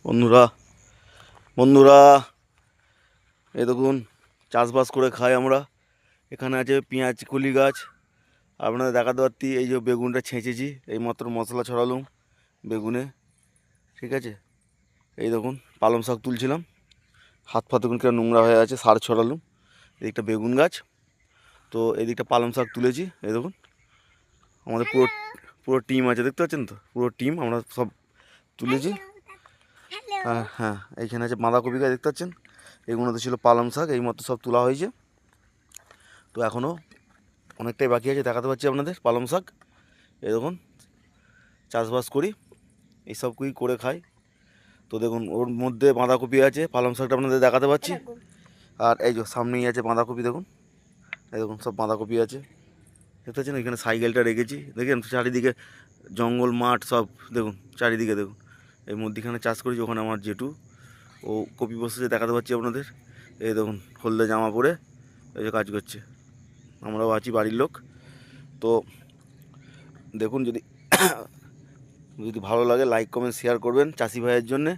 বন্ধুরা বন্ধুরা এই দেখুন, চাষবাস করে খাই আমরা। এখানে আছে পেঁয়াজ কলি গাছ। আপনাদের দেখাতে পারতি, এই যে বেগুনটা ছেঁচেছি, এই মাত্র মশলা ছড়ালুম বেগুনে, ঠিক আছে। এই দেখুন পালং শাক তুলছিলাম, হাত ফাত দেখুন কিরকম নোংরা হয়ে আছে, সার ছড়ালুম। এদিকটা বেগুন গাছ, তো এদিকটা পালং শাক তুলেছি। এই দেখুন আমাদের পুরো পুরো টিম আছে, দেখতে পাচ্ছেন তো, পুরো টিম আমরা সব তুলেছি। হ্যাঁ হ্যাঁ, এইখানে আছে বাঁধাকপি গাছ, দেখতে পাচ্ছেন। এগুলো তো ছিল পালং শাক, এই মতো সব তোলা হয়েছে। তো এখনও অনেকটাই বাকি আছে, দেখাতে পাচ্ছি আপনাদের পালং শাক। এই দেখুন চাষবাস করি, এইসবকেই করে খাই। তো দেখুন ওর মধ্যে বাঁধাকপি আছে, পালং শাকটা আপনাদের দেখাতে পাচ্ছি। আর এই যে সামনেই আছে বাঁধাকপি, দেখুন এই দেখুন সব বাঁধাকপি আছে, দেখতে পাচ্ছেন। এখানে সাইকেলটা রেখেছি, দেখেন চারিদিকে জঙ্গল মাঠ সব, দেখুন চারিদিকে দেখুন। এই মধ্যিখানে চাষ করেছি, ওখানে আমার জেঠু ও কপি বসেছে, দেখাতে পাচ্ছি আপনাদের। এই দেখুন হলদে জামা পরে এই যে কাজ করছে, আমরাও আছি বাড়ির লোক। তো দেখুন, যদি যদি ভালো লাগে লাইক কমেন্ট শেয়ার করবেন চাষি ভাইয়ের জন্যে।